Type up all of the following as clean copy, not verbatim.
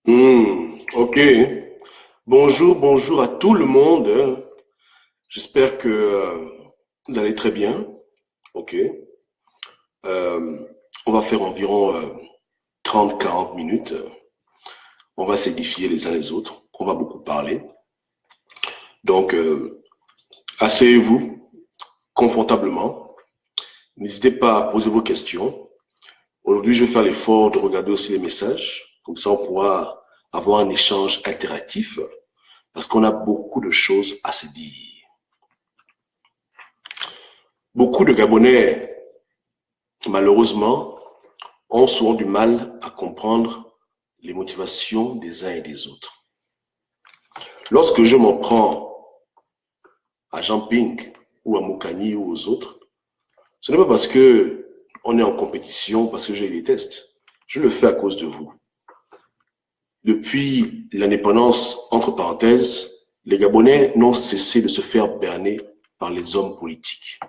Ok. Bonjour, bonjour à tout le monde. J'espère que vous allez très bien. Ok. Euh, on va faire environ 30-40 minutes. On va s'édifier les uns les autres. On va beaucoup parler. Donc, asseyez-vous confortablement. N'hésitez pas à poser vos questions. Aujourd'hui, je vais faire l'effort de regarder aussi les messages. Comme ça, on pourra avoir un échange interactif parce qu'on a beaucoup de choses à se dire. Beaucoup de Gabonais, malheureusement, ont souvent du mal à comprendre les motivations des uns et des autres. Lorsque je m'en prends à Jean Ping ou à Moukani ou aux autres, ce n'est pas parce que on est en compétition, parce que je les déteste. Je le fais à cause de vous. Depuis l'indépendance, entre parenthèses, les Gabonais n'ont cessé de se faire berner par les hommes politiques.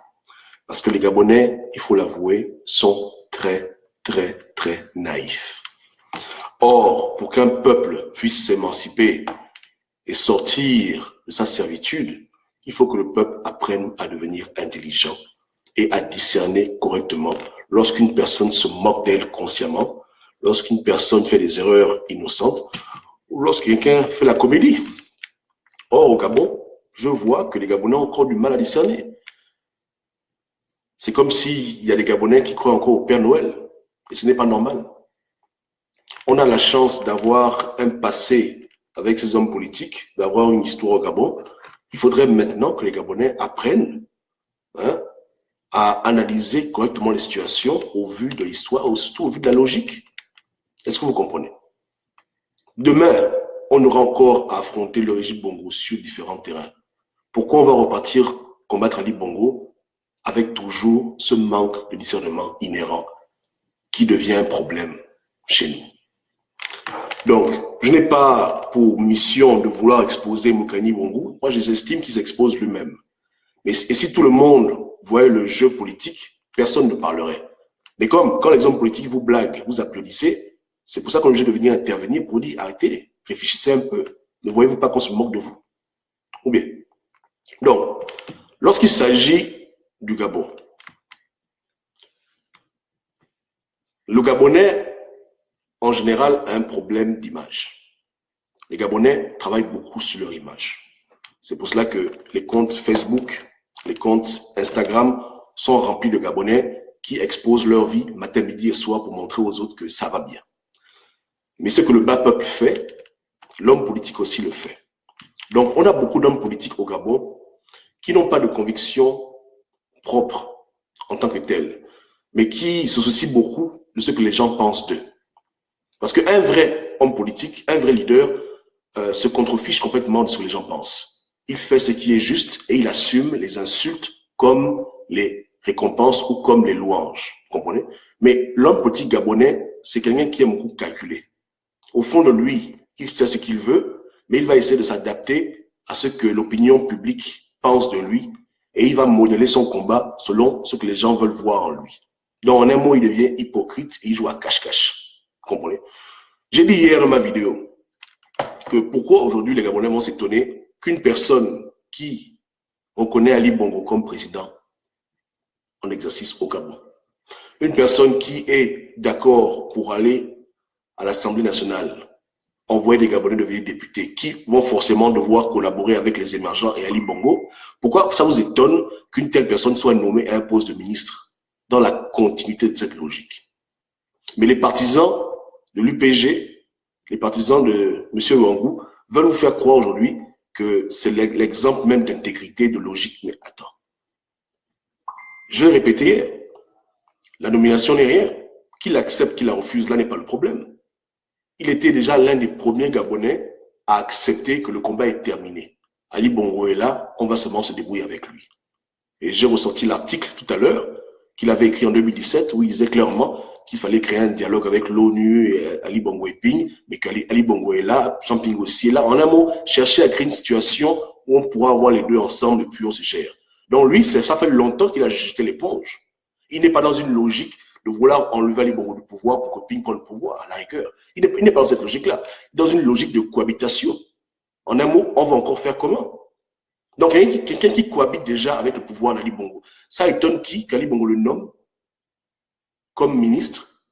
Parce que les Gabonais, il faut l'avouer, sont très, très, très naïfs. Or, pour qu'un peuple puisse s'émanciper et sortir de sa servitude, il faut que le peuple apprenne à devenir intelligent et à discerner correctement lorsqu'une personne se moque d'elle consciemment, lorsqu'une personne fait des erreurs innocentes ou lorsque quelqu'un fait la comédie. Or, au Gabon, je vois que les Gabonais ont encore du mal à discerner. C'est comme s'il y a des Gabonais qui croient encore au Père Noël. Et ce n'est pas normal. On a la chance d'avoir un passé avec ces hommes politiques, d'avoir une histoire au Gabon. Il faudrait maintenant que les Gabonais apprennent à analyser correctement les situations au vu de l'histoire, ou surtout au vu de la logique. Est-ce que vous comprenez? Demain, on aura encore à affronter le régime Bongo sur différents terrains. Pourquoi on va repartir combattre Ali Bongo avec toujours ce manque de discernement inhérent qui devient un problème chez nous? Donc, je n'ai pas pour mission de vouloir exposer Moukani Bongo. Moi, j'estime qu'il s'expose lui-même. Et si tout le monde voyait le jeu politique, personne ne parlerait. Mais comme quand les hommes politiques vous blaguent, vous applaudissez, c'est pour ça qu'on est obligé de venir intervenir pour dire arrêtez, réfléchissez un peu. Ne voyez-vous pas qu'on se moque de vous? Ou bien. Donc, lorsqu'il s'agit du Gabon, le Gabonais, en général, a un problème d'image. Les Gabonais travaillent beaucoup sur leur image. C'est pour cela que les comptes Facebook, les comptes Instagram sont remplis de Gabonais qui exposent leur vie matin, midi et soir pour montrer aux autres que ça va bien. Mais ce que le bas peuple fait, l'homme politique aussi le fait. Donc, on a beaucoup d'hommes politiques au Gabon qui n'ont pas de conviction propre en tant que tels, mais qui se soucient beaucoup de ce que les gens pensent d'eux. Parce qu'un vrai homme politique, un vrai leader, se contrefiche complètement de ce que les gens pensent. Il fait ce qui est juste et il assume les insultes comme les récompenses ou comme les louanges. Vous comprenez? Mais l'homme politique gabonais, c'est quelqu'un qui aime beaucoup calculer. Au fond de lui, il sait ce qu'il veut, mais il va essayer de s'adapter à ce que l'opinion publique pense de lui et il va modeler son combat selon ce que les gens veulent voir en lui. Donc, en un mot, il devient hypocrite et il joue à cache-cache. Vous comprenez? J'ai dit hier dans ma vidéo que pourquoi aujourd'hui les Gabonais vont s'étonner qu'une personne qui reconnaît Ali Bongo comme président en exercice au Gabon, une personne qui est d'accord pour aller à l'Assemblée nationale, envoyer des Gabonais devenir députés, qui vont forcément devoir collaborer avec les émergents et Ali Bongo, pourquoi ça vous étonne qu'une telle personne soit nommée à un poste de ministre dans la continuité de cette logique? Mais les partisans de l'UPG, les partisans de M. Ouangou, veulent vous faire croire aujourd'hui que c'est l'exemple même d'intégrité, de logique. Mais attends, je vais répéter, la nomination n'est rien. Qu'il accepte, qu'il la refuse, là n'est pas le problème. Il était déjà l'un des premiers Gabonais à accepter que le combat est terminé. Ali Bongo est là, on va seulement se débrouiller avec lui. Et j'ai ressorti l'article tout à l'heure qu'il avait écrit en 2017 où il disait clairement qu'il fallait créer un dialogue avec l'ONU et Ali Bongo et Ping, mais qu'Ali Bongo est là, Jean Ping aussi est là. En un mot, chercher à créer une situation où on pourra avoir les deux ensemble et puis on se gère. Donc lui, ça fait longtemps qu'il a jeté l'éponge. Il n'est pas dans une logique de vouloir enlever Ali Bongo du pouvoir pour que Ping prenne le pouvoir, à la rigueur. Il n'est pas dans cette logique-là. Dans une logique de cohabitation. En un mot, on va encore faire comment? Donc, quelqu'un qui cohabite déjà avec le pouvoir d'Ali Bongo, ça étonne qu'Ali Bongo le nomme comme ministre?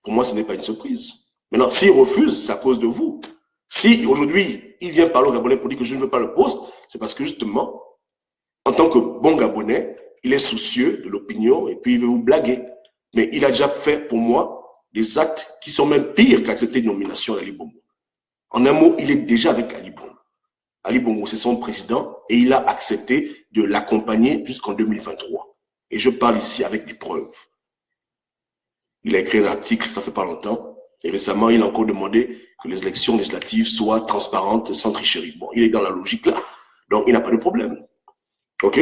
Pour moi, ce n'est pas une surprise. Maintenant, s'il refuse, c'est à cause de vous. Si aujourd'hui, il vient parler aux Gabonais pour dire que je ne veux pas le poste, c'est parce que justement, en tant que bon Gabonais, il est soucieux de l'opinion et puis il veut vous blaguer. Mais il a déjà fait pour moi des actes qui sont même pires qu'accepter une nomination d'Ali Bongo. En un mot, il est déjà avec Ali Bongo. Ali Bongo, c'est son président et il a accepté de l'accompagner jusqu'en 2023. Et je parle ici avec des preuves. Il a écrit un article, ça fait pas longtemps, et récemment, il a encore demandé que les élections législatives soient transparentes, sans tricherie. Bon, il est dans la logique là, donc il n'a pas de problème. Ok?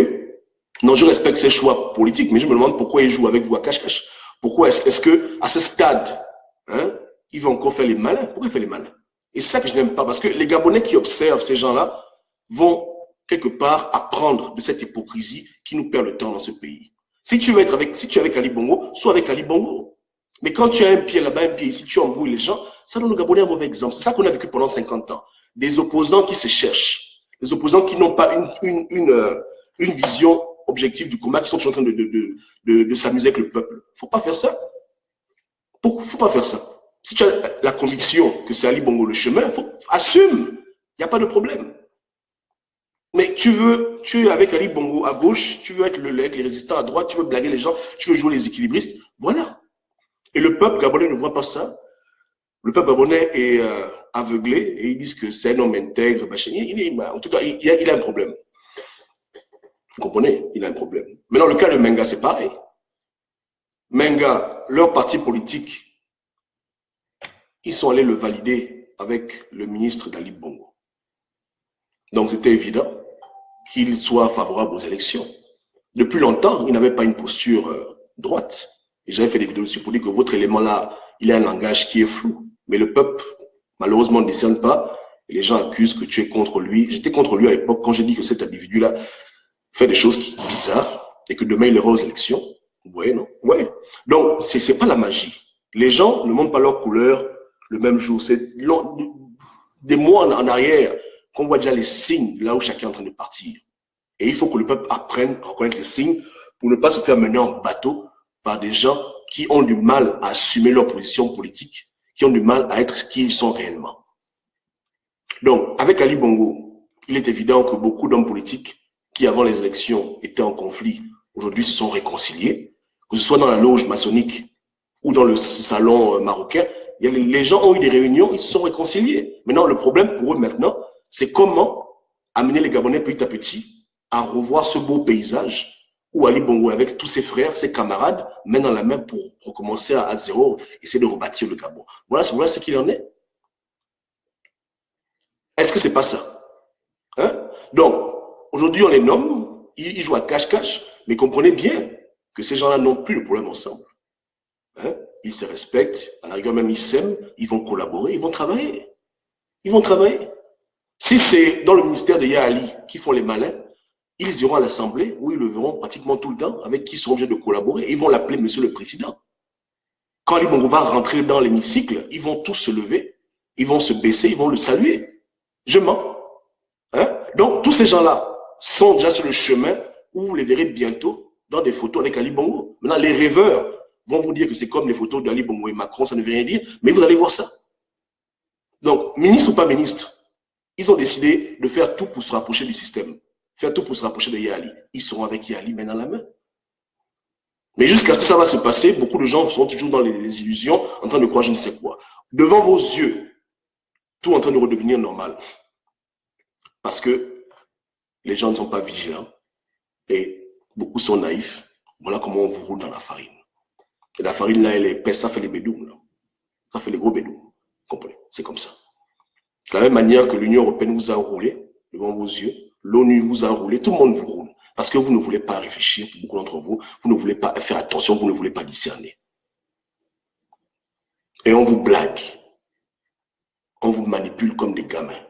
Non, je respecte ses choix politiques, mais je me demande pourquoi il joue avec vous à cache-cache. Pourquoi est-ce que à ce stade, hein, il va encore faire les malins? Pourquoi il fait les malins? Et c'est ça que je n'aime pas, parce que les Gabonais qui observent ces gens-là vont quelque part apprendre de cette hypocrisie qui nous perd le temps dans ce pays. Si tu es avec Ali Bongo, sois avec Ali Bongo. Mais quand tu as un pied là-bas, un pied ici, tu embrouilles les gens, ça donne aux Gabonais un mauvais exemple. C'est ça qu'on a vécu pendant 50 ans. Des opposants qui se cherchent, des opposants qui n'ont pas une vision objective du combat, qui sont toujours en train de s'amuser avec le peuple. Faut pas faire ça. Faut pas faire ça. Si tu as la conviction que c'est Ali Bongo le chemin, assume. Il n'y a pas de problème. Mais tu es avec Ali Bongo à gauche, tu veux être avec les résistants à droite, tu veux blaguer les gens, tu veux jouer les équilibristes. Voilà. Et le peuple gabonais ne voit pas ça. Le peuple gabonais est aveuglé et ils disent que c'est un homme intègre. En tout cas, il a un problème. Vous comprenez? Il a un problème. Mais dans le cas de Menga, c'est pareil. Menga, leur parti politique, ils sont allés le valider avec le ministre d'Ali Bongo. Donc c'était évident qu'il soit favorable aux élections. Depuis longtemps, il n'avait pas une posture droite. Et j'avais fait des vidéos dessus pour dire que votre élément là, il a un langage qui est flou. Mais le peuple, malheureusement, ne discerne pas. Et les gens accusent que tu es contre lui. J'étais contre lui à l'époque quand j'ai dit que cet individu-là fait des choses bizarres et que demain il ira aux élections. Vous voyez, non? Ouais. Donc, c'est pas la magie. Les gens ne montrent pas leur couleur le même jour. C'est des mois en arrière qu'on voit déjà les signes là où chacun est en train de partir. Et il faut que le peuple apprenne à reconnaître les signes pour ne pas se faire mener en bateau par des gens qui ont du mal à assumer leur position politique, qui ont du mal à être qui ils sont réellement. Donc, avec Ali Bongo, il est évident que beaucoup d'hommes politiques qui, avant les élections, étaient en conflit, aujourd'hui se sont réconciliés, que ce soit dans la loge maçonnique ou dans le salon marocain. Les gens ont eu des réunions, ils se sont réconciliés. Maintenant, le problème pour eux maintenant, c'est comment amener les Gabonais petit à petit à revoir ce beau paysage où Ali Bongo, avec tous ses frères, ses camarades, main dans la main pour recommencer à zéro, essayer de rebâtir le Gabon. Voilà ce qu'il en est. Est-ce que c'est pas ça? Hein? Donc, aujourd'hui, on les nomme, ils jouent à cache-cache, mais comprenez bien que ces gens-là n'ont plus de problème ensemble. Hein? Ils se respectent, à la rigueur même ils s'aiment, ils vont collaborer, ils vont travailler. Ils vont travailler. Si c'est dans le ministère de Yaali qui font les malins, ils iront à l'Assemblée où ils le verront pratiquement tout le temps, avec qui ils seront obligés de collaborer. Ils vont l'appeler Monsieur le Président. Quand Ali Bongo va rentrer dans l'hémicycle, ils vont tous se lever, ils vont se baisser, ils vont le saluer. Je mens. Hein? Donc, tous ces gens-là sont déjà sur le chemin où vous les verrez bientôt dans des photos avec Ali Bongo. Maintenant, les rêveurs vont vous dire que c'est comme les photos d'Ali Bongo et Macron, ça ne veut rien dire, mais vous allez voir ça. Donc, ministre ou pas ministre, ils ont décidé de faire tout pour se rapprocher du système, faire tout pour se rapprocher de Yaali. Ils seront avec Yaali main dans la main. Mais jusqu'à ce que ça va se passer, beaucoup de gens sont toujours dans les illusions, en train de croire je ne sais quoi. Devant vos yeux, tout en train de redevenir normal. Parce que les gens ne sont pas vigilants et beaucoup sont naïfs. Voilà comment on vous roule dans la farine. Et la farine, là, elle est épaisse, ça fait les bédouins. Là. Ça fait les gros bédouins. Comprenez? C'est comme ça. C'est la même manière que l'Union européenne vous a roulé devant vos yeux. L'ONU vous a roulé. Tout le monde vous roule. Parce que vous ne voulez pas réfléchir, beaucoup d'entre vous. Vous ne voulez pas faire attention, vous ne voulez pas discerner. Et on vous blague. On vous manipule comme des gamins.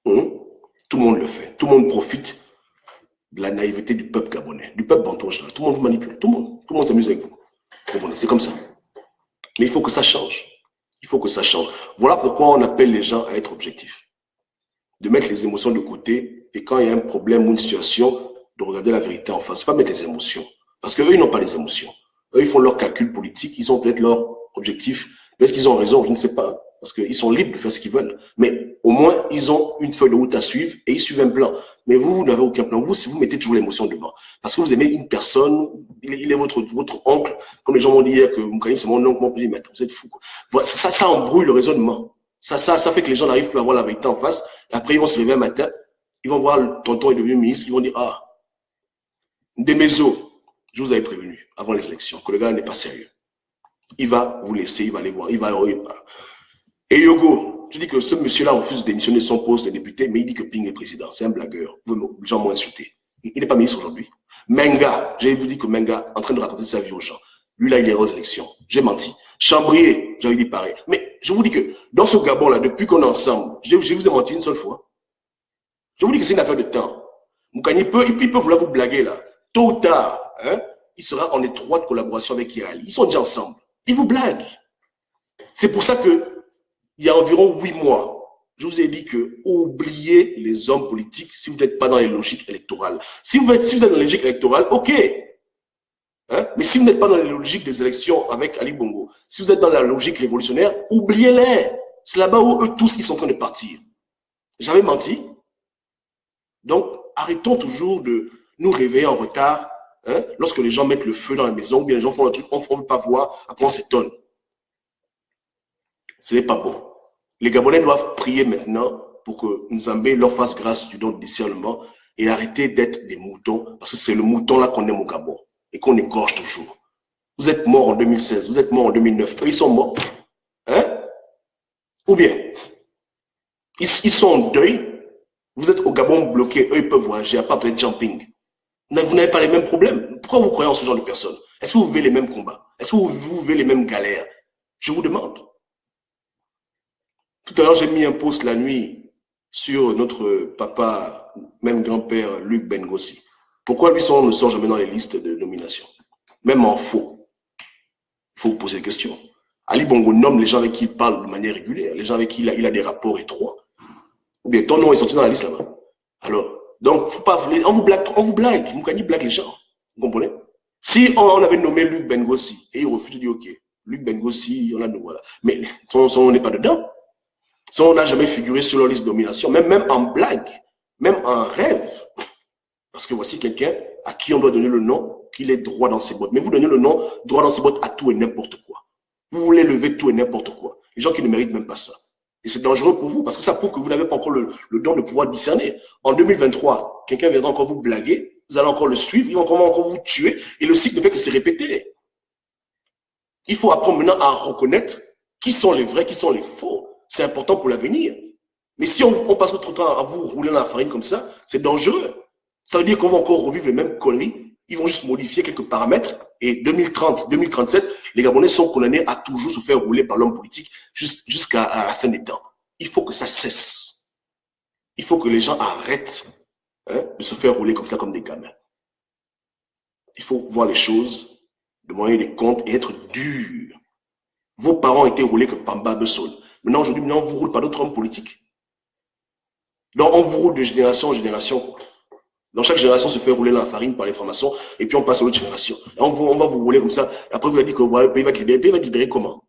Tout le monde le fait. Tout le monde profite de la naïveté du peuple gabonais, du peuple bantou en général. Tout le monde vous manipule, tout le monde s'amuse avec vous. C'est comme ça. Mais il faut que ça change. Il faut que ça change. Voilà pourquoi on appelle les gens à être objectifs. De mettre les émotions de côté et quand il y a un problème ou une situation, de regarder la vérité en face. Pas mettre les émotions. Parce qu'eux, ils n'ont pas les émotions. Eux, ils font leurs calculs politiques. Ils ont peut-être leurs objectifs. Peut-être qu'ils ont raison, je ne sais pas. Parce qu'ils sont libres de faire ce qu'ils veulent. Mais au moins, ils ont une feuille de route à suivre et ils suivent un plan. Mais vous n'avez aucun plan. Vous, si vous mettez toujours l'émotion devant. Parce que vous aimez une personne, il est votre oncle. Comme les gens m'ont dit hier que Moukani, c'est mon oncle, mon petit, mais vous êtes fou, quoi. Voilà, ça embrouille le raisonnement. Ça fait que les gens n'arrivent plus à voir la vérité en face. Après, ils vont se lever un matin. Ils vont voir le tonton est devenu ministre. Ils vont dire, ah, Demezo, je vous avais prévenu avant les élections que le gars n'est pas sérieux. Il va vous laisser, il va aller voir, il va. Et Yogo, je dis que ce monsieur-là refuse de démissionner de son poste de député, mais il dit que Ping est président. C'est un blagueur. Les gens m'ont insulté. Il n'est pas ministre aujourd'hui. Menga, j'ai vous dit que Menga, en train de raconter sa vie aux gens, lui là, il est aux élections. J'ai menti. Chambrier, j'avais dit pareil. Mais je vous dis que dans ce Gabon-là, depuis qu'on est ensemble, je vous ai menti une seule fois. Je vous dis que c'est une affaire de temps. Moukani il peut vouloir vous blaguer là. Tôt ou tard, hein, il sera en étroite collaboration avec Kirali. Ils sont déjà ensemble. Ils vous blaguent. C'est pour ça que il y a environ 8 mois, je vous ai dit que oubliez les hommes politiques si vous n'êtes pas dans les logiques électorales. Si vous êtes dans les logiques électorales, ok. Hein? Mais si vous n'êtes pas dans les logiques des élections avec Ali Bongo, si vous êtes dans la logique révolutionnaire, oubliez-les. C'est là-bas où eux tous, ils sont en train de partir. J'avais menti. Donc, arrêtons toujours de nous réveiller en retard. Hein? Lorsque les gens mettent le feu dans la maison, ou bien les gens font un truc, on ne veut pas voir, après on s'étonne. Ce n'est pas bon. Les Gabonais doivent prier maintenant pour que Nzambé leur fasse grâce du don de discernement et arrêter d'être des moutons, parce que c'est le mouton là qu'on aime au Gabon et qu'on égorge toujours. Vous êtes morts en 2016, vous êtes morts en 2009, eux ils sont morts. Hein? Ou bien, ils sont en deuil, vous êtes au Gabon bloqué, eux ils peuvent voyager, à part peut-être jumping. Vous n'avez pas les mêmes problèmes. Pourquoi vous croyez en ce genre de personnes? Est-ce que vous vivez les mêmes combats? Est-ce que vous vivez les mêmes galères? Je vous demande. Tout à l'heure, j'ai mis un post la nuit sur notre papa, même grand-père, Luc Bengossi. Pourquoi lui, on ne sort jamais dans les listes de nomination? Même en faux. Il faut vous poser des questions. Ali Bongo nomme les gens avec qui il parle de manière régulière, les gens avec qui il a des rapports étroits. Ou bien ton nom est sorti dans la liste là-bas. Alors, donc, faut pas, on vous blague. Moukani blague les gens. Vous comprenez? Si on avait nommé Luc Bengossi et il refuse de dire, OK, Luc Bengossi, on a nous, voilà. Mais son nom n'est pas dedans. Ça, on n'a jamais figuré sur leur liste de nomination, même en blague, même en rêve. Parce que voici quelqu'un à qui on doit donner le nom, qu'il est droit dans ses bottes. Mais vous donnez le nom droit dans ses bottes à tout et n'importe quoi. Vous voulez lever tout et n'importe quoi. Les gens qui ne méritent même pas ça. Et c'est dangereux pour vous, parce que ça prouve que vous n'avez pas encore le don de pouvoir discerner. En 2023, quelqu'un viendra encore vous blaguer, vous allez encore le suivre, il va encore vous tuer, et le cycle ne fait que se répéter. Il faut apprendre maintenant à reconnaître qui sont les vrais, qui sont les faux. C'est important pour l'avenir. Mais si on passe notre temps à vous rouler dans la farine comme ça, c'est dangereux. Ça veut dire qu'on va encore revivre les mêmes conneries. Ils vont juste modifier quelques paramètres. Et 2030, 2037, les Gabonais sont condamnés à toujours se faire rouler par l'homme politique jusqu'à la fin des temps. Il faut que ça cesse. Il faut que les gens arrêtent de se faire rouler comme ça, comme des gamins. Il faut voir les choses, demander des comptes et être dur. Vos parents étaient roulés que Pamba Besson. Maintenant, aujourd'hui, on vous roule par d'autres hommes politiques. Donc, on vous roule de génération en génération. Dans chaque génération, se fait rouler dans la farine par les formations, et puis on passe à l'autre génération. Et on va vous rouler comme ça. Après, vous allez dire que voilà, le pays va être libéré. Le pays va être libéré comment?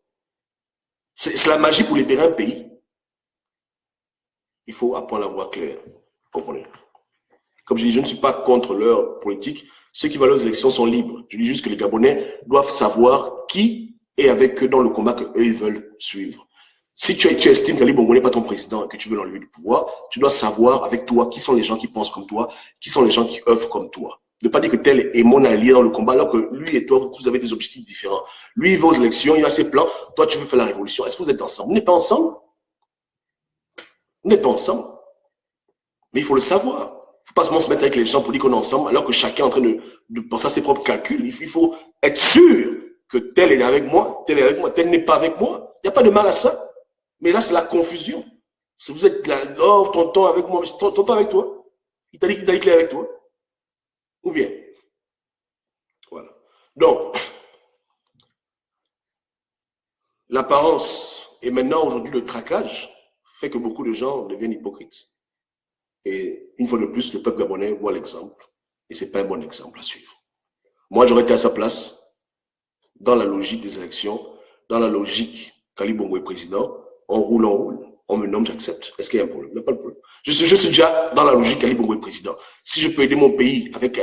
C'est la magie pour libérer un pays. Il faut apprendre à voir clair. Comprenez? Comme je dis, je ne suis pas contre leur politique. Ceux qui vont aux élections sont libres. Je dis juste que les Gabonais doivent savoir qui est avec eux dans le combat qu'eux, ils veulent suivre. Si tu estimes qu'Ali Bongo n'est pas ton président et que tu veux l'enlever du pouvoir, tu dois savoir avec toi qui sont les gens qui pensent comme toi, qui sont les gens qui œuvrent comme toi. Ne pas dire que tel est mon allié dans le combat alors que lui et toi, vous avez des objectifs différents. Lui, il va aux élections, il a ses plans. Toi, tu veux faire la révolution. Est-ce que vous êtes ensemble? Vous n'êtes pas ensemble. Vous n'êtes pas ensemble. Mais il faut le savoir. Il ne faut pas seulement se mettre avec les gens pour dire qu'on est ensemble alors que chacun est en train de penser à ses propres calculs. Il faut être sûr que tel est avec moi, tel n'est pas avec moi. Il n'y a pas de mal à ça. Mais là, c'est la confusion. Si vous êtes là, oh, tonton avec moi, tonton avec toi. Il t'a dit qu'il est avec toi. Ou bien, voilà. Donc, l'apparence et maintenant aujourd'hui le traquage fait que beaucoup de gens deviennent hypocrites. Et une fois de plus, le peuple gabonais voit l'exemple. Et ce n'est pas un bon exemple à suivre. Moi, j'aurais été à sa place, dans la logique des élections, dans la logique qu'Ali Bongo est président, on roule, on me nomme, j'accepte. Est-ce qu'il y a un problème? Il n'y a pas de problème. Je suis déjà dans la logique qu'Ali Bongo est président. Si je peux aider mon pays avec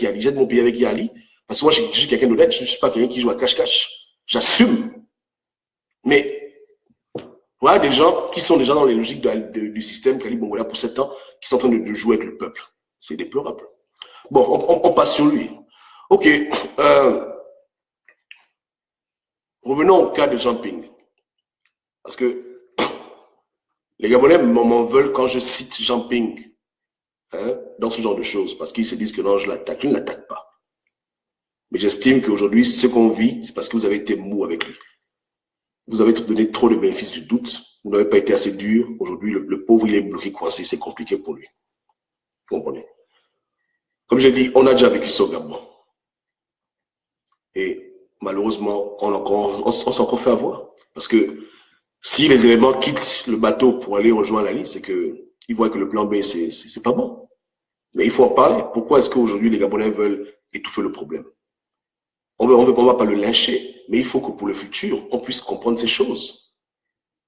Yali, j'aide mon pays avec Yali, parce que moi, je suis quelqu'un d'honnête, je ne suis pas quelqu'un qui joue à cache-cache. J'assume. Mais, voilà des gens qui sont déjà dans les logiques du système qu'Ali Bongo là pour 7 ans, qui sont en train de jouer avec le peuple. C'est déplorable. Bon, on passe sur lui. Ok. Revenons au cas de Jean Ping. Parce que les Gabonais m'en veulent quand je cite Jean Ping dans ce genre de choses. Parce qu'ils se disent que non, je l'attaque. Je ne l'attaque pas. Mais j'estime qu'aujourd'hui, ce qu'on vit, c'est parce que vous avez été mou avec lui. Vous avez donné trop de bénéfices du doute. Vous n'avez pas été assez dur. Aujourd'hui, le pauvre, il est bloqué, coincé. C'est compliqué pour lui. Vous comprenez? Comme j'ai dit, on a déjà vécu ça au Gabon. Et malheureusement, on s'est encore fait avoir. Parce que si les éléments quittent le bateau pour aller rejoindre la ligne, c'est qu'ils voient que le plan B, c'est pas bon. Mais il faut en parler. Pourquoi est-ce qu'aujourd'hui, les Gabonais veulent étouffer le problème? On ne va pas le lyncher, mais il faut que pour le futur, on puisse comprendre ces choses.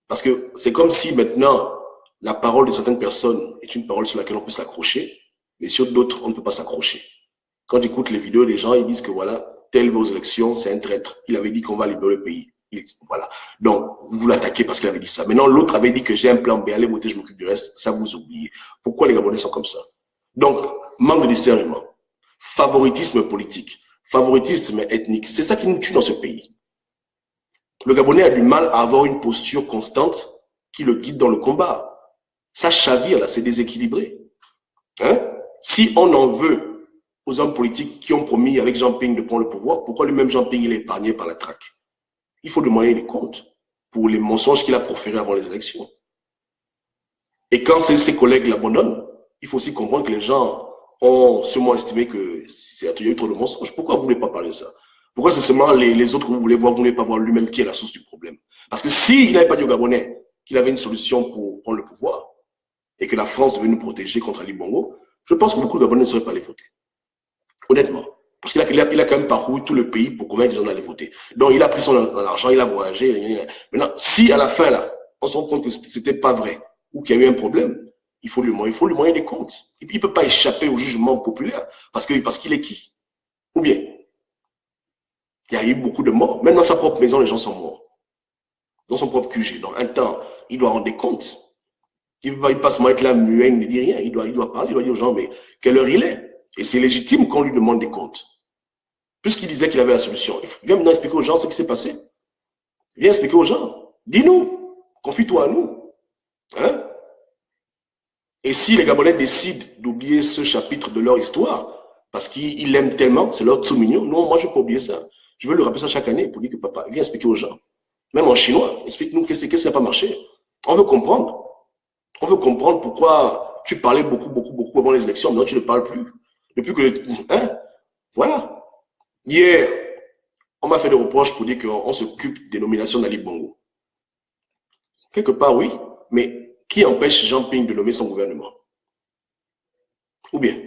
Parce que c'est comme si maintenant, la parole de certaines personnes est une parole sur laquelle on peut s'accrocher, mais sur d'autres, on ne peut pas s'accrocher. Quand j'écoute les vidéos des gens, ils disent que voilà, tel va aux élections, c'est un traître. Il avait dit qu'on va libérer le pays. Voilà. Donc, vous l'attaquez parce qu'il avait dit ça. Maintenant, l'autre avait dit que j'ai un plan B, allez voter, je m'occupe du reste. Ça, vous oubliez. Pourquoi les Gabonais sont comme ça? Donc, manque de discernement, favoritisme politique, favoritisme ethnique. C'est ça qui nous tue dans ce pays. Le Gabonais a du mal à avoir une posture constante qui le guide dans le combat. Ça chavire, là, c'est déséquilibré. Hein? Si on en veut aux hommes politiques qui ont promis avec Jean Ping de prendre le pouvoir, pourquoi lui-même Jean Ping il est épargné par la traque? Il faut demander des comptes pour les mensonges qu'il a proférés avant les élections. Et quand ses collègues l'abandonnent, il faut aussi comprendre que les gens ont sûrement estimé que il y a eu trop de mensonges. Pourquoi vous ne voulez pas parler de ça? Pourquoi c'est seulement les autres que vous voulez voir, vous ne voulez pas voir lui-même qui est la source du problème? Parce que s'il n'avait pas dit aux Gabonais qu'il avait une solution pour prendre le pouvoir et que la France devait nous protéger contre Ali Bongo, je pense que beaucoup de Gabonais ne seraient pas allés voter. Honnêtement. Parce qu'il a quand même parcouru tout le pays pour convaincre les gens d'aller voter. Donc, il a pris son argent, il a voyagé. Maintenant, si à la fin, là, on se rend compte que c'était pas vrai ou qu'il y a eu un problème, il faut lui moyen des comptes. Et puis, il ne peut pas échapper au jugement populaire parce qu'il est qui? Ou bien, il y a eu beaucoup de morts. Même dans sa propre maison, les gens sont morts. Dans son propre QG. Donc, un temps, il doit rendre des comptes. Il ne va pas seulement être là, muet, il ne dit rien. Il doit parler, il doit dire aux gens, mais quelle heure il est? Et c'est légitime qu'on lui demande des comptes. Puisqu'il disait qu'il avait la solution, viens maintenant expliquer aux gens ce qui s'est passé. Viens expliquer aux gens. Dis-nous. Confie-toi à nous. Hein? Et si les Gabonais décident d'oublier ce chapitre de leur histoire, parce qu'ils l'aiment tellement, c'est leur tout mignon, non, moi je ne peux pas oublier ça. Je veux le rappeler ça chaque année pour dire que papa, viens expliquer aux gens. Même en chinois, explique-nous qu'est-ce qui n'a pas marché. On veut comprendre. On veut comprendre pourquoi tu parlais beaucoup avant les élections, maintenant tu ne parles plus. Depuis que... Hein? Voilà. Hier, on m'a fait des reproches pour dire qu'on s'occupe des nominations d'Ali Bongo. Quelque part, oui, mais qui empêche Jean Ping de nommer son gouvernement? Ou bien,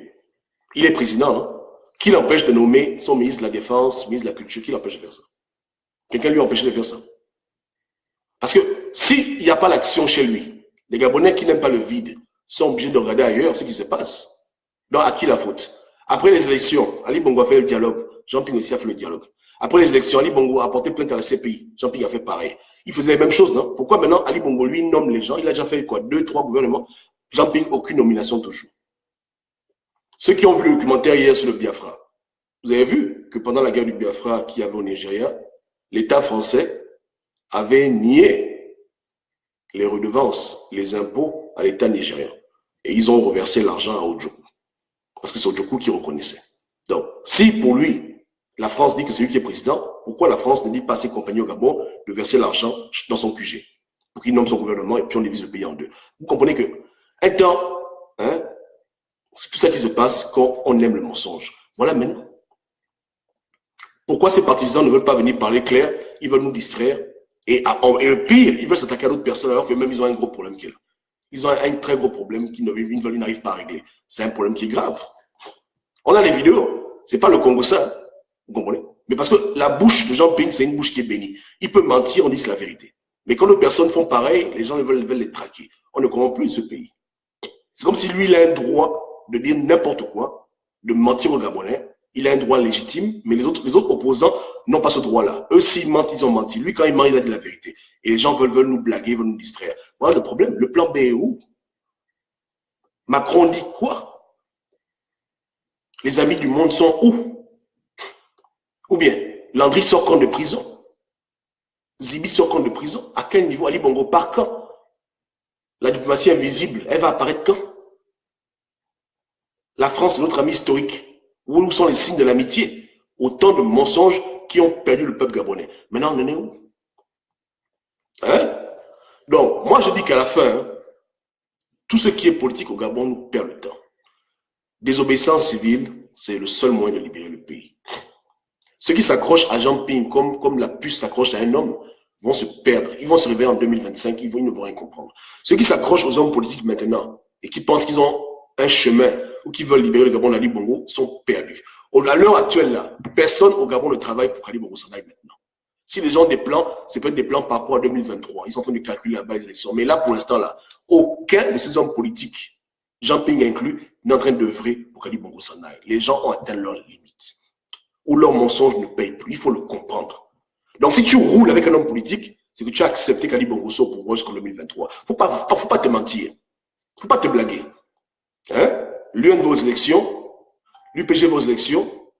il est président, non? Qui l'empêche de nommer son ministre de la Défense, ministre de la Culture? Qui l'empêche de faire ça? Quelqu'un lui empêche de faire ça? Parce que s'il n'y a pas l'action chez lui, les Gabonais qui n'aiment pas le vide sont obligés de regarder ailleurs ce qui se passe. Donc, à qui la faute? Après les élections, Ali Bongo a fait le dialogue. Jean Ping aussi a fait le dialogue. Après les élections, Ali Bongo a porté plainte à la CPI. Jean Ping a fait pareil. Il faisait les mêmes choses, non? Pourquoi maintenant Ali Bongo, lui, nomme les gens? Il a déjà fait quoi? 2, 3 gouvernements. Jean Ping, aucune nomination toujours. Ceux qui ont vu le documentaire hier sur le Biafra, vous avez vu que pendant la guerre du Biafra qu'il y avait au Nigeria, l'État français avait nié les redevances, les impôts à l'État nigérien. Et ils ont reversé l'argent à Ojukwu. Parce que c'est Ojukwu qui reconnaissait. Donc, si pour lui, la France dit que c'est lui qui est président, pourquoi la France ne dit pas à ses compagnons au Gabon de verser l'argent dans son QG pour qu'il nomme son gouvernement et puis on divise le pays en deux? Vous comprenez que un temps, hein, c'est tout ça qui se passe quand on aime le mensonge. Voilà maintenant. Pourquoi ces partisans ne veulent pas venir parler clair? Ils veulent nous distraire. Et le pire, ils veulent s'attaquer à d'autres personnes alors que même ils ont un gros problème qui est là. Ils ont un très gros problème qu'ils n'arrivent pas à régler. C'est un problème qui est grave. On a les vidéos. C'est pas le Congo ça. Vous comprenez? Mais parce que la bouche de Jean Ping, c'est une bouche qui est bénie. Il peut mentir, on dit c'est la vérité. Mais quand d'autres personnes font pareil, les gens veulent les traquer. On ne comprend plus ce pays. C'est comme si lui, il a un droit de dire n'importe quoi, de mentir aux Gabonais. Il a un droit légitime, mais les autres opposants n'ont pas ce droit-là. Eux, s'ils mentent, ils ont menti. Lui, quand il ment, il a dit la vérité. Et les gens veulent nous blaguer, veulent nous distraire. Voilà le problème. Le plan B est où? Macron dit quoi? Les amis du monde sont où? Ou bien, Landry sort quand de prison? Zibi sort quand de prison? À quel niveau? Ali Bongo part quand? La diplomatie invisible, elle va apparaître quand? La France est notre ami historique. Où sont les signes de l'amitié? Autant de mensonges qui ont perdu le peuple gabonais. Maintenant, on en est où? Hein? Donc, moi, je dis qu'à la fin, tout ce qui est politique au Gabon nous perd le temps. Désobéissance civile, c'est le seul moyen de libérer le pays. Ceux qui s'accrochent à Jean Ping comme la puce s'accroche à un homme vont se perdre. Ils vont se réveiller en 2025, ils ne vont rien comprendre. Ceux qui s'accrochent aux hommes politiques maintenant et qui pensent qu'ils ont un chemin ou qui veulent libérer le Gabon d'Ali Bongo sont perdus. À l'heure actuelle, là, personne au Gabon ne travaille pour qu'Ali Bongo s'en aille maintenant. Si les gens ont des plans, c'est peut-être des plans par rapport à 2023. Ils sont en train de calculer là-bas les élections. Mais là, pour l'instant, là, aucun de ces hommes politiques, Jean Ping inclus, n'est en train d'œuvrer pour qu'Ali Bongo s'en aille. Les gens ont atteint leurs limites. Ou leurs mensonges ne payent plus. Il faut le comprendre. Donc, si tu roules avec un homme politique, c'est que tu as accepté qu'Ali Bongo soit au pouvoir jusqu'en 2023. Faut pas te mentir. Faut pas te blaguer. Hein? L'UN va aux élections, l'UPG va aux élections,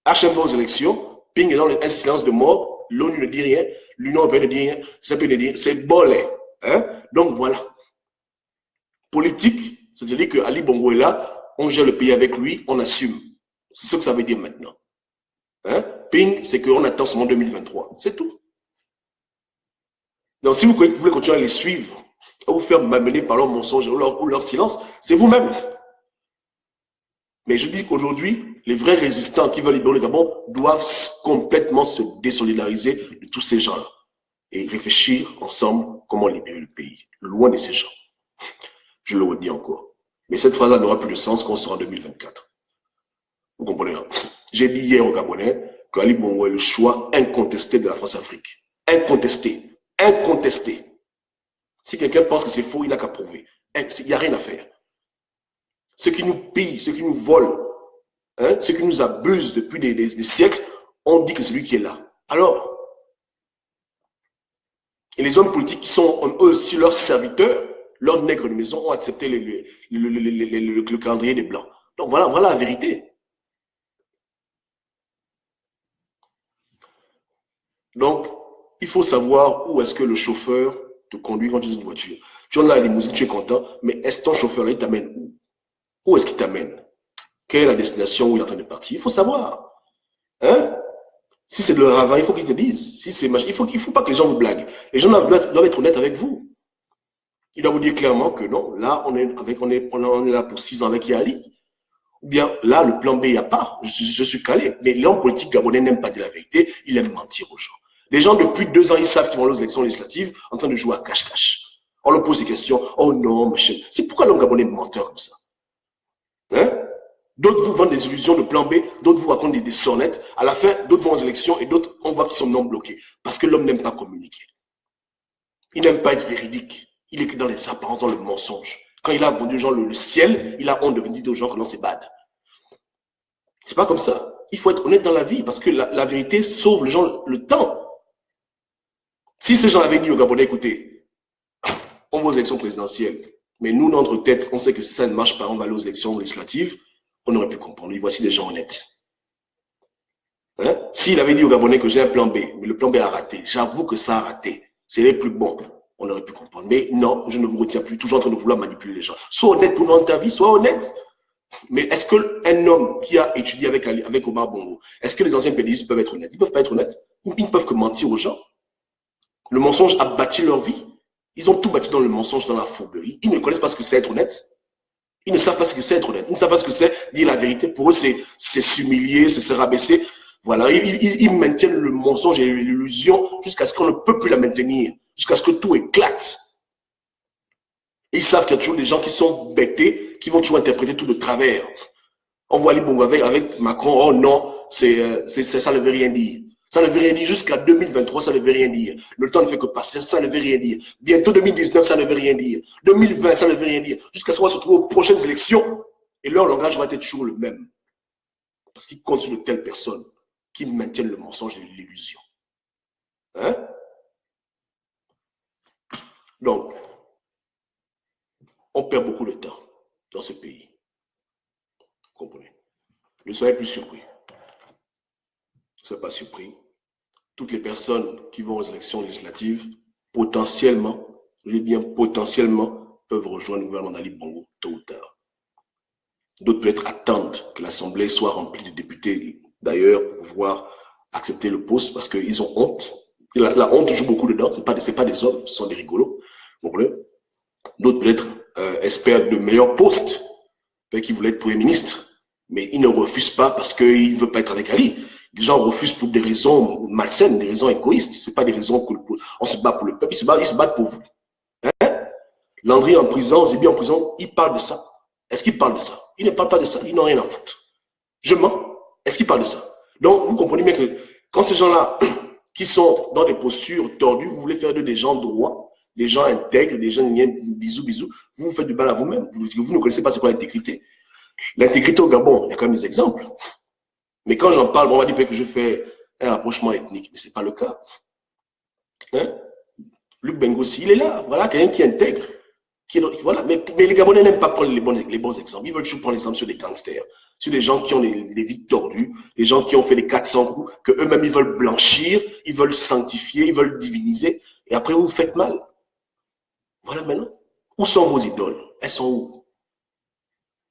HM va aux élections, Ping est dans un silence de mort, l'ONU ne dit rien, l'Union européenne ne dit rien, CP ne dit rien, c'est bolé. Hein? Donc voilà. Politique, c'est-à-dire que Ali Bongo est là, on gère le pays avec lui, on assume. C'est ce que ça veut dire maintenant. Hein? Ping, c'est qu'on attend seulement 2023. C'est tout. Donc si vous voulez continuer à les suivre, à vous faire m'amener par leurs mensonges ou leur silence, c'est vous-même. Mais je dis qu'aujourd'hui, les vrais résistants qui veulent libérer le Gabon doivent complètement se désolidariser de tous ces gens-là et réfléchir ensemble comment libérer le pays, loin de ces gens. Je le redis encore. Mais cette phrase-là n'aura plus de sens quand on sera en 2024. Vous comprenez, hein? J'ai dit hier aux Gabonais qu'Ali Bongo est le choix incontesté de la France-Afrique. Incontesté. Incontesté. Si quelqu'un pense que c'est faux, il n'a qu'à prouver. Il n'y a rien à faire. Ceux qui nous pillent, ceux qui nous volent, hein, ceux qui nous abusent depuis des siècles, on dit que c'est lui qui est là. Alors, et les hommes politiques qui sont eux aussi leurs serviteurs, leurs nègres de maison, ont accepté le calendrier des Blancs. Donc voilà la vérité. Donc, il faut savoir où est-ce que le chauffeur te conduit quand tu es dans une voiture. Tu en as la limousine, tu es content, mais est-ce ton chauffeur là, il t'amène où? Où est-ce qu'il t'amène? Quelle est la destination où il est en train de partir? Il faut savoir. Hein? Si c'est de le ravin, il faut qu'ils te disent. Si c'est il faut pas que les gens vous blaguent. Les gens doivent être honnêtes avec vous. Il doit vous dire clairement que non, là, on est là pour 6 ans avec Yali. Ou bien là, le plan B, il n'y a pas. Je suis calé. Mais l'homme politique gabonais n'aime pas dire la vérité. Il aime mentir aux gens. Les gens, depuis 2 ans, ils savent qu'ils vont aux élections législatives en train de jouer à cache-cache. On leur pose des questions. Oh non, machin. C'est pourquoi l'homme gabonais est menteur comme ça? Hein? D'autres vous vendent des illusions de plan B, d'autres vous racontent des sornettes. À la fin, d'autres vont aux élections et d'autres, on voit qu'ils sont non bloqués. Parce que l'homme n'aime pas communiquer. Il n'aime pas être véridique. Il est que dans les apparences, dans le mensonge. Quand il a vendu aux gens le ciel, il a honte de venir dire aux gens que non, c'est bad. C'est pas comme ça. Il faut être honnête dans la vie parce que la vérité sauve les gens le temps. Si ces gens avaient dit aux Gabonais, écoutez, on va aux élections présidentielles, mais nous, dans notre tête, on sait que si ça ne marche pas, on va aller aux élections législatives, on aurait pu comprendre. Voici des gens honnêtes. Hein? S'il avait dit aux Gabonais que j'ai un plan B, mais le plan B a raté, j'avoue que ça a raté, c'est les plus bons, on aurait pu comprendre. Mais non, je ne vous retiens plus, toujours en train de vouloir manipuler les gens. Sois honnête pour dans ta vie, sois honnête. Mais est-ce qu'un homme qui a étudié avec Omar Bongo, est-ce que les anciens pédistes peuvent être honnêtes? Ils ne peuvent pas être honnêtes. Ils ne peuvent que mentir aux gens. Le mensonge a bâti leur vie. Ils ont tout bâti dans le mensonge, dans la fourberie. Ils ne connaissent pas ce que c'est être honnête. Ils ne savent pas ce que c'est être honnête. Ils ne savent pas ce que c'est dire la vérité. Pour eux, c'est s'humilier, c'est se rabaisser. Voilà, ils maintiennent le mensonge et l'illusion jusqu'à ce qu'on ne peut plus la maintenir, jusqu'à ce que tout éclate. Et ils savent qu'il y a toujours des gens qui sont bêtés, qui vont toujours interpréter tout de travers. On voit Ali Bongo avec Macron, oh non, ça ne veut rien dire. Ça ne veut rien dire jusqu'à 2023, ça ne veut rien dire. Le temps ne fait que passer, ça ne veut rien dire. Bientôt 2019, ça ne veut rien dire. 2020, ça ne veut rien dire. Jusqu'à ce qu'on va se retrouver aux prochaines élections et leur langage va être toujours le même. Parce qu'ils comptent sur de telles personnes qui maintiennent le mensonge et l'illusion. Hein? Donc, on perd beaucoup de temps dans ce pays. Vous comprenez? Ne soyez plus surpris. Ne soyez pas surpris. Toutes les personnes qui vont aux élections législatives, potentiellement, je dis bien potentiellement, peuvent rejoindre le gouvernement d'Ali Bongo tôt ou tard. D'autres peut-être attendent que l'Assemblée soit remplie de députés, d'ailleurs, pour pouvoir accepter le poste parce qu'ils ont honte. La honte joue beaucoup dedans. Ce n'est pas des hommes, ce sont des rigolos. D'autres peut-être espèrent de meilleurs postes. Peut-être qu'ils voulaient être Premier ministre, mais ils ne refusent pas parce qu'ils ne veulent pas être avec Ali. Les gens refusent pour des raisons malsaines, des raisons égoïstes. Ce n'est pas des raisons qu'on se bat pour le peuple, ils se battent pour vous. Hein? Landry en prison, Zébi en prison, ils parlent de ça. Est-ce qu'ils parlent de ça? Ils ne parlent pas de ça, ils n'ont rien à foutre. Je mens. Est-ce qu'ils parlent de ça? Donc, vous comprenez bien que quand ces gens-là, qui sont dans des postures tordues, vous voulez faire d'eux des gens droits, des gens intègres, des gens bisous, vous vous faites du mal à vous-même. Vous ne connaissez pas c'est quoi l'intégrité. L'intégrité au Gabon, il y a quand même des exemples. Mais quand j'en parle, on va dire que je fais un rapprochement ethnique, mais ce n'est pas le cas. Hein? Luc Bengossi, il est là, voilà, quelqu'un qui intègre. Voilà. Mais les Gabonais n'aiment pas prendre les bons exemples. Ils veulent toujours prendre l'exemple sur des gangsters, sur des gens qui ont des vies tordues, des gens qui ont fait des 400 coups, qu'eux-mêmes ils veulent blanchir, ils veulent sanctifier, ils veulent diviniser, et après vous vous faites mal. Voilà maintenant. Où sont vos idoles? Elles sont où?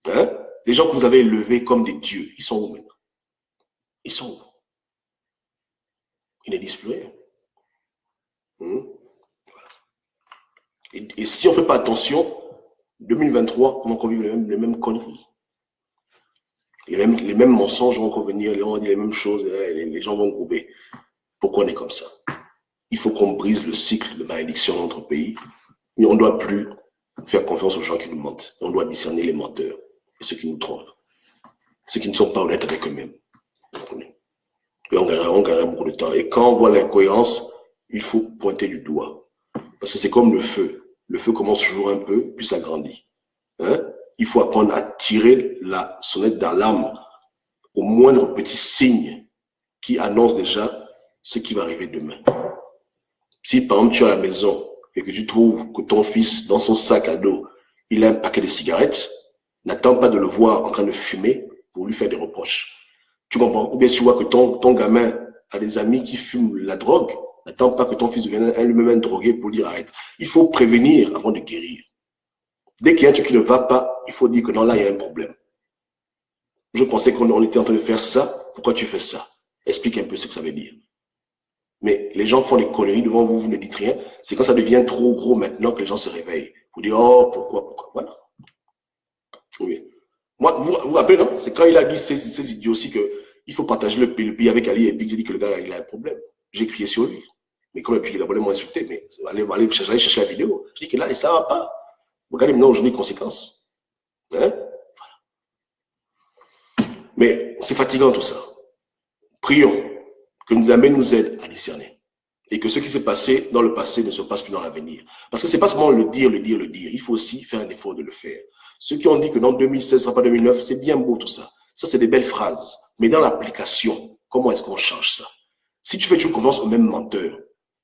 Hein? Les gens que vous avez élevés comme des dieux, ils sont où maintenant? Ils sont où? Ils ne disent plus rien. Voilà. Et si on ne fait pas attention, 2023, on va encore vivre les mêmes conneries. Les mêmes mensonges vont encore venir, on va dire les mêmes choses, les gens vont grouper. Pourquoi on est comme ça? Il faut qu'on brise le cycle de malédiction dans notre pays. Et on ne doit plus faire confiance aux gens qui nous mentent. On doit discerner les menteurs et ceux qui nous trompent. Ceux qui ne sont pas honnêtes avec eux-mêmes. Et on gagnera beaucoup de temps. Et quand on voit l'incohérence, il faut pointer du doigt. Parce que c'est comme le feu. Le feu commence toujours un peu, puis ça grandit. Hein? Il faut apprendre à tirer la sonnette d'alarme au moindre petit signe qui annonce déjà ce qui va arriver demain. Si par exemple tu es à la maison et que tu trouves que ton fils, dans son sac à dos, il a un paquet de cigarettes, n'attends pas de le voir en train de fumer pour lui faire des reproches. Tu comprends? Ou bien si tu vois que ton gamin a des amis qui fument la drogue, n'attends pas que ton fils devienne lui-même un drogué pour dire arrête. Il faut prévenir avant de guérir. Dès qu'il y a un truc qui ne va pas, il faut dire que non, là, il y a un problème. Je pensais qu'on était en train de faire ça. Pourquoi tu fais ça? Explique un peu ce que ça veut dire. Mais les gens font des conneries devant vous, vous ne dites rien. C'est quand ça devient trop gros maintenant que les gens se réveillent. Vous dites, oh, pourquoi? Voilà. Oui. Moi, vous vous rappelez, non? C'est quand il a dit ces idioties qu'il faut partager le pays avec Ali et puis j'ai dit que le gars, il a un problème. J'ai crié sur lui. Mais comme et puis les Gabonais m'ont insulté, mais allez chercher la vidéo. Je dis que là, ça ne va pas. Regardez maintenant aujourd'hui les conséquences. Hein? Voilà. Mais c'est fatigant tout ça. Prions que Nzambe nous aide à discerner. Et que ce qui s'est passé dans le passé ne se passe plus dans l'avenir. Parce que ce n'est pas seulement le dire. Il faut aussi faire un effort de le faire. Ceux qui ont dit que dans 2016, ce ne sera pas 2009, c'est bien beau tout ça. Ça, c'est des belles phrases. Mais dans l'application, comment est-ce qu'on change ça? Si tu fais toujours confiance au même menteur,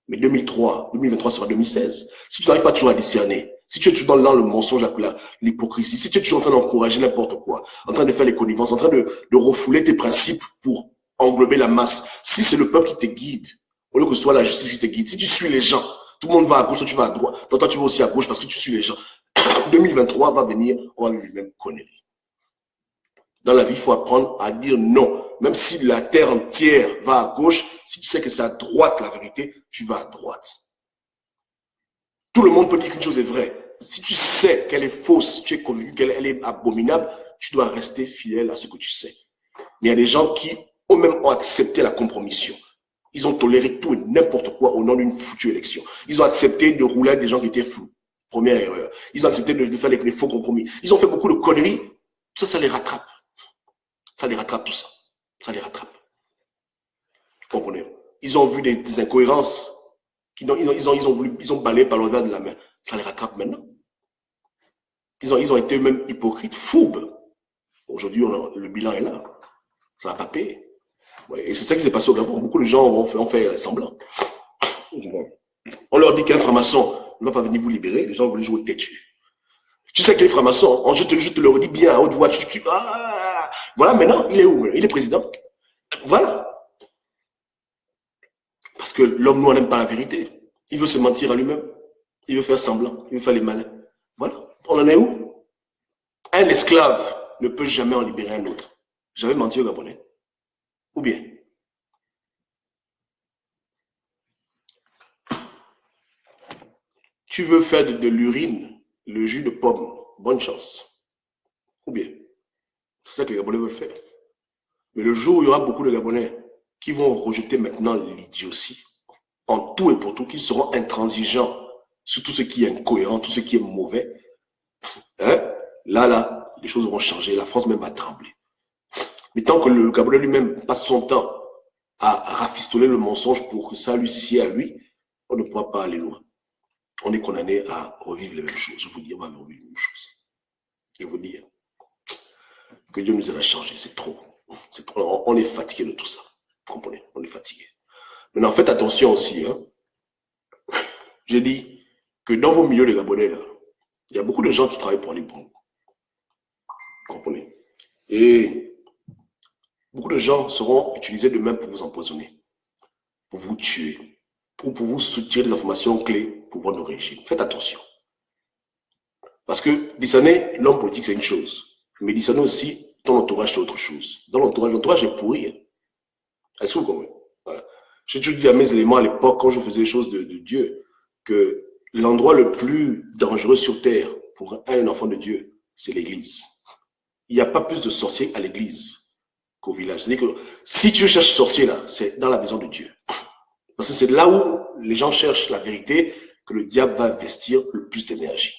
mais 2023 sera 2016. Si tu n'arrives pas toujours à discerner, si tu es toujours dans le mensonge, l'hypocrisie, si tu es toujours en train d'encourager n'importe quoi, en train de faire les connivences, en train de refouler tes principes pour englober la masse, si c'est le peuple qui te guide, au lieu que ce soit la justice qui te guide, si tu suis les gens, tout le monde va à gauche, toi tu vas à droite, toi tu vas aussi à gauche parce que tu suis les gens. 2023 va venir, on va vivre les mêmes conneries. Dans la vie, il faut apprendre à dire non. Même si la terre entière va à gauche, si tu sais que c'est à droite la vérité, tu vas à droite. Tout le monde peut dire qu'une chose est vraie. si tu sais qu'elle est fausse, tu es convaincu qu'elle est abominable, tu dois rester fidèle à ce que tu sais. Mais il y a des gens qui eux-mêmes ont accepté la compromission. Ils ont toléré tout et n'importe quoi au nom d'une foutue élection. Ils ont accepté de rouler avec des gens qui étaient flous. Première erreur. Ils ont accepté de faire les faux compromis. Ils ont fait beaucoup de conneries. Tout ça, ça les rattrape. Ça les rattrape tout ça. Ça les rattrape. Vous comprenez? Ils ont vu des incohérences. Ils ont balayé par l'envers de la main. Ça les rattrape maintenant. Ils ont été même hypocrites, fourbes. Aujourd'hui, le bilan est là. Ça n'a pas payé. Ouais, et c'est ça qui s'est passé au Gabon. Beaucoup de gens ont fait semblant. On leur dit qu'un franc-maçon ne va pas venir vous libérer. Les gens vont les jouer têtu. Tu sais que les francs-maçons, je te le redis bien à haute voix. Voilà, maintenant, il est où? Il est président. Voilà. Parce que l'homme noir n'aime pas la vérité. Il veut se mentir à lui-même. Il veut faire semblant. Il veut faire les malins. Voilà. On en est où? Un esclave ne peut jamais en libérer un autre. J'avais menti au Gabonais. Ou bien? Tu veux faire de l'urine, le jus de pomme. Bonne chance. Ou bien? C'est ça que les Gabonais veulent faire. Mais le jour où il y aura beaucoup de Gabonais qui vont rejeter maintenant l'idiotie, en tout et pour tout, qui seront intransigeants sur tout ce qui est incohérent, tout ce qui est mauvais, hein? Là, les choses vont changer. La France même va trembler. Mais tant que le Gabonais lui-même passe son temps à rafistoler le mensonge pour que ça lui sied à lui, on ne pourra pas aller loin. On est condamné à revivre les mêmes choses. Je vous dis, on va revivre les mêmes choses. Je vous dis que Dieu nous aide à changer. C'est trop. C'est trop. On est fatigué de tout ça. Vous comprenez? On est fatigué. Maintenant, faites attention aussi. J'ai dit que dans vos milieux de Gabonais, là, il y a beaucoup de gens qui travaillent pour les bons. Vous comprenez? Et beaucoup de gens seront utilisés demain pour vous empoisonner, pour vous tuer, pour vous soutirer des informations clés pour votre régime. Faites attention. Parce que Dissané, l'homme politique, c'est une chose. Mais Dissané aussi, ton entourage, c'est autre chose. Dans l'entourage est pourri. Est-ce que vous comprenez? Voilà. J'ai toujours dit à mes éléments à l'époque, quand je faisais les choses de Dieu, que l'endroit le plus dangereux sur terre pour un enfant de Dieu, c'est l'église. Il n'y a pas plus de sorciers à l'église qu'au village. C'est-à-dire que si tu cherches sorcier là, c'est dans la maison de Dieu. Parce que c'est là où les gens cherchent la vérité que le diable va investir le plus d'énergie.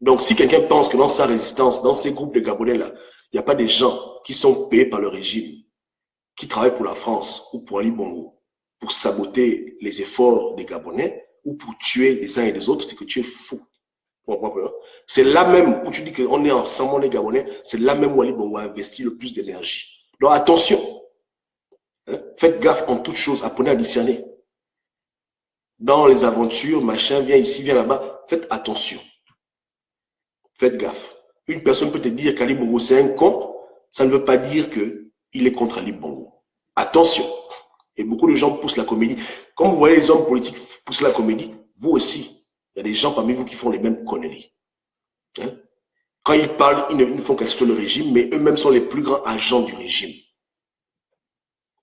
Donc si quelqu'un pense que dans sa résistance, dans ces groupes de Gabonais là, il n'y a pas des gens qui sont payés par le régime, qui travaillent pour la France ou pour Ali Bongo, pour saboter les efforts des Gabonais ou pour tuer les uns et les autres, c'est que tu es fou. C'est là même où tu dis qu'on est ensemble, on est Gabonais, c'est là même où Ali Bongo a investi le plus d'énergie. Donc attention, faites gaffe en toutes choses, apprenez à discerner. Dans les aventures, machin, viens ici, viens là-bas, faites attention. Faites gaffe. Une personne peut te dire qu'Ali Bongo c'est un con, ça ne veut pas dire qu'il est contre Ali Bongo. Attention. Et beaucoup de gens poussent la comédie. Comme vous voyez les hommes politiques pousser la comédie, vous aussi. Il y a des gens parmi vous qui font les mêmes conneries. Quand ils parlent, ils ne font qu'insulter le régime, mais eux-mêmes sont les plus grands agents du régime.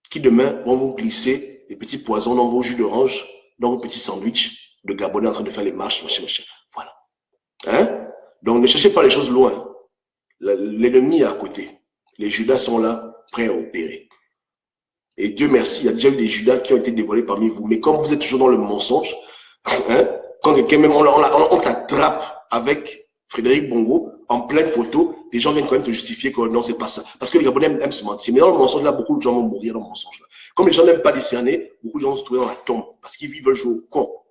Qui demain vont vous glisser des petits poisons dans vos jus d'orange, dans vos petits sandwichs de Gabonais en train de faire les marches, machin. Voilà. Donc ne cherchez pas les choses loin. L'ennemi est à côté. Les Judas sont là, prêts à opérer. Et Dieu merci, il y a déjà eu des Judas qui ont été dévoilés parmi vous. Mais comme vous êtes toujours dans le mensonge, quand quelqu'un même, on t'attrape avec Frédéric Bongo en pleine photo, les gens viennent quand même te justifier que non, c'est pas ça. Parce que les Gabonais aiment se mentir. Mais dans le mensonge, là, beaucoup de gens vont mourir dans le mensonge. Là. Comme les gens n'aiment pas discerner, beaucoup de gens vont se trouver dans la tombe parce qu'ils veulent jouer au con.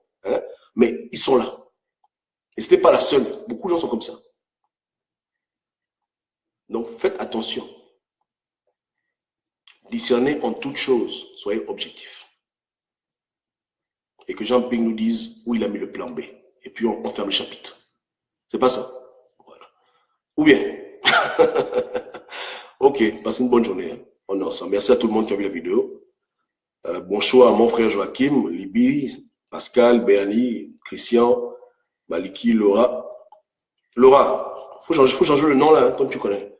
Mais ils sont là. Et ce n'est pas la seule. Beaucoup de gens sont comme ça. Donc, faites attention. Discernez en toutes choses. Soyez objectifs. Et que Jean Ping nous dise où il a mis le plan B. Et puis, on ferme le chapitre. C'est pas ça. Voilà. Ou bien. Ok, passez une bonne journée. On est ensemble. Merci à tout le monde qui a vu la vidéo. Bon choix à mon frère Joachim, Libye, Pascal, Bernie, Christian, Maliki, Laura. Laura, faut changer le nom là, comme tu connais.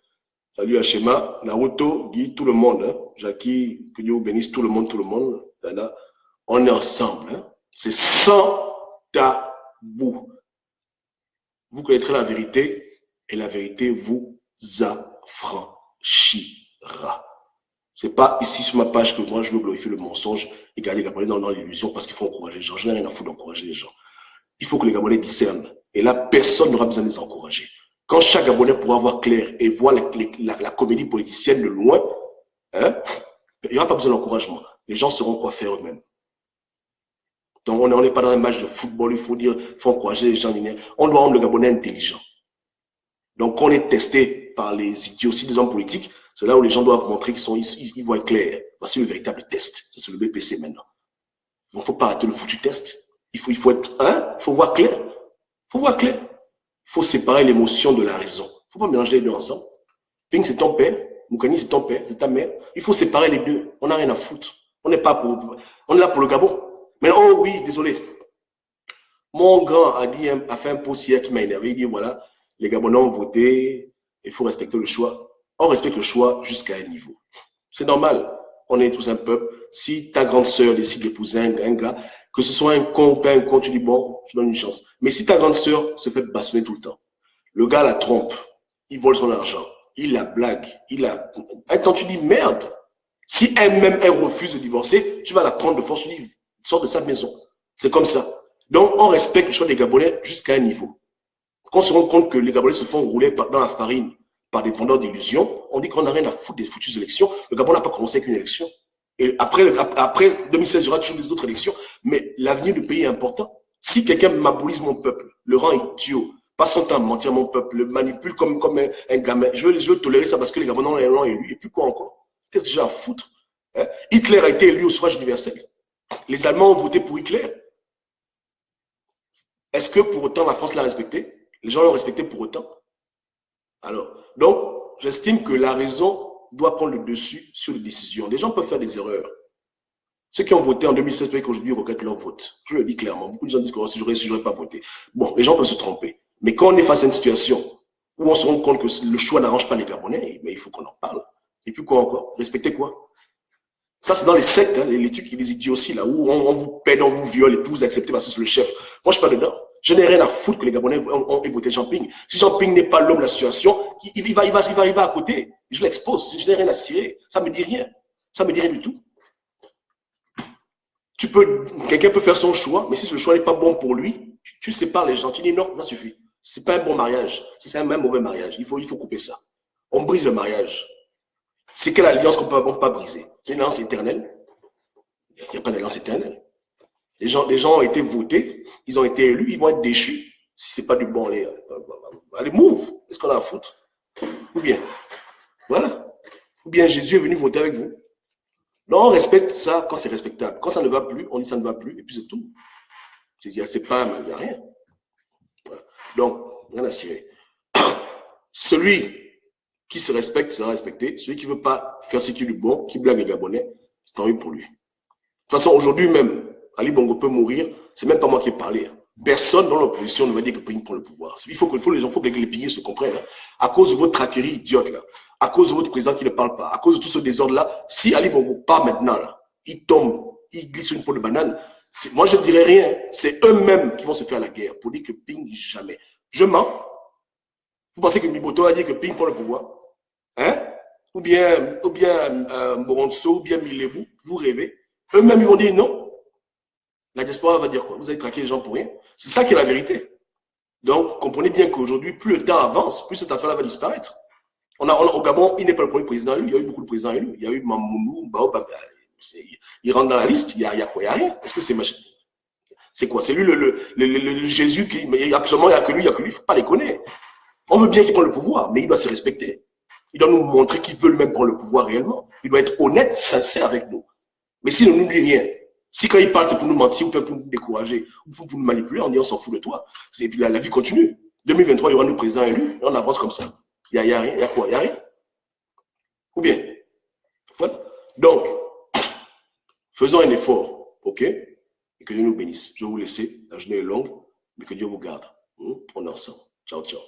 Salut Hachema, Naruto, Guy, tout le monde. Jackie, que Dieu vous bénisse, tout le monde. Dada. On est ensemble. C'est sans tabou. vous connaîtrez la vérité et la vérité vous affranchira. C'est pas ici sur ma page que moi je veux glorifier le mensonge et garder les Gabonais dans l'illusion parce qu'il faut encourager les gens. Je n'ai rien à foutre d'encourager les gens. Il faut que les Gabonais discernent. Et là, personne n'aura besoin de les encourager. Quand chaque Gabonais pourra voir clair et voir la comédie politicienne de loin, hein, il n'y aura pas besoin d'encouragement. Les gens sauront quoi faire eux-mêmes. Donc, on n'est pas dans un match de football, il faut encourager les gens. On doit rendre le Gabonais intelligent. Donc, quand on est testé par les idioties des hommes politiques, c'est là où les gens doivent montrer qu'ils vont être clairs. Voici le véritable test. C'est le BPC maintenant. Il ne faut pas arrêter le foutu test. Il faut être, hein, il faut voir clair. Il faut voir clair. Il faut séparer l'émotion de la raison. Il ne faut pas mélanger les deux ensemble. Ping, c'est ton père. Moukani, c'est ton père, c'est ta mère. Il faut séparer les deux. On n'a rien à foutre. On est là pour le Gabon. Mais oh oui, désolé. Mon grand a fait un post hier qui m'a énervé. Il dit voilà, les Gabonais ont voté, il faut respecter le choix. On respecte le choix jusqu'à un niveau. C'est normal. On est tous un peuple. Si ta grande sœur décide d'épouser un gars, que ce soit un con ou pas un con, tu dis bon, tu donnes une chance. Mais si ta grande sœur se fait bastonner tout le temps, le gars la trompe, il vole son argent, il la blague, Attends, tu dis merde. Si elle-même, elle refuse de divorcer, tu vas la prendre de force, tu dis sors de sa maison. C'est comme ça. Donc, on respecte le choix des Gabonais jusqu'à un niveau. Quand on se rend compte que les Gabonais se font rouler dans la farine par des vendeurs d'illusions, on dit qu'on n'a rien à foutre des foutues élections. Le Gabon n'a pas commencé avec une élection. Et après 2016, il y aura toujours des autres élections. Mais l'avenir du pays est important. Si quelqu'un m'abolise mon peuple, le rend idiot, passe son temps à mentir à mon peuple, le manipule comme un gamin, je veux tolérer ça parce que les Gabonais l'ont élu. Et puis quoi encore? Qu'est-ce que j'ai à foutre? Hein? Hitler a été élu au suffrage universel. Les Allemands ont voté pour Hitler. Est-ce que pour autant la France l'a respecté? Les gens l'ont respecté pour autant? Alors, donc, j'estime que la raison doit prendre le dessus sur les décisions. Les gens peuvent faire des erreurs. Ceux qui ont voté en 2016 peuvent qu'aujourd'hui regrettent leur vote. Je le dis clairement. Beaucoup de gens disent que si j'aurais pas voté. Bon, les gens peuvent se tromper. Mais quand on est face à une situation où on se rend compte que le choix n'arrange pas les Gabonais, mais il faut qu'on en parle. Et puis quoi encore? Respecter quoi? Ça, c'est dans les sectes, hein, les trucs, les idioties, là, où on vous pède, on vous viole et puis vous acceptez parce que c'est le chef. Moi, je suis pas dedans. Je n'ai rien à foutre que les Gabonais ont voté Jean Ping. Si Jean Ping n'est pas l'homme de la situation, il va arriver à côté. Je l'expose. Je n'ai rien à cirer. Ça me dit rien. Ça me dit rien du tout. Quelqu'un peut faire son choix, mais si le choix n'est pas bon pour lui, tu sépares les gens. Tu dis non, ça suffit. C'est pas un bon mariage. C'est un même mauvais mariage. Il faut couper ça. On brise le mariage. C'est quelle alliance qu'on ne peut pas briser? C'est une alliance éternelle? Il n'y a pas d'alliance éternelle. Les gens ont été votés, ils ont été élus, ils vont être déchus. Si ce n'est pas du bon, allez, move. Qu'est-ce qu'on a à foutre? Ou bien, voilà. Ou bien Jésus est venu voter avec vous. Donc on respecte ça quand c'est respectable. Quand ça ne va plus, on dit ça ne va plus, et puis c'est tout. C'est pas, il n'y a rien. Voilà. Donc, rien à cirer. Celui qui se respecte sera respecté. Celui qui ne veut pas faire ce qui est du bon, qui blague les Gabonais, c'est tant mieux pour lui. De toute façon, aujourd'hui même, Ali Bongo peut mourir, c'est même pas moi qui ai parlé. Personne dans l'opposition ne va dire que Ping prend le pouvoir. Il faut que les pays se comprennent. À cause de votre traquerie idiote, là, à cause de votre président qui ne parle pas, à cause de tout ce désordre-là, si Ali Bongo part maintenant, là, il tombe, il glisse sur une peau de banane, moi je ne dirais rien. C'est eux-mêmes qui vont se faire la guerre pour dire que Ping jamais. Je mens. Vous pensez que Miboto a dit que Ping prend le pouvoir? Hein? Ou bien Moronso, ou bien Milebou, vous rêvez. Eux-mêmes, ils vont dire non. La diaspora va dire quoi? Vous avez traqué les gens pour rien. C'est ça qui est la vérité. Donc, comprenez bien qu'aujourd'hui, plus le temps avance, plus cette affaire-là va disparaître. Au Gabon, il n'est pas le premier président élu. Il y a eu beaucoup de présidents élus. Il y a eu Mamounou, il rentre dans la liste. Il y a quoi? Il n'y a rien. Est-ce que c'est machin? C'est quoi? C'est lui le Jésus qui. Mais absolument, il n'y a que lui, il ne faut pas les connaître. On veut bien qu'il prenne le pouvoir, mais il doit se respecter. Il doit nous montrer qu'il veut lui-même prendre le pouvoir réellement. Il doit être honnête, sincère avec nous. Mais s'il ne nous dit rien, si quand il parle, c'est pour nous mentir ou pour nous décourager ou pour nous manipuler, on dit on s'en fout de toi. Et puis la vie continue. 2023, il y aura nos présidents élus et on avance comme ça. Il n'y a rien. Il y a quoi? Il n'y a rien. Ou bien. Voilà. Donc, faisons un effort, ok? Et que Dieu nous bénisse. Je vais vous laisser. La journée est longue, mais que Dieu vous garde. On est ensemble. Ciao, ciao.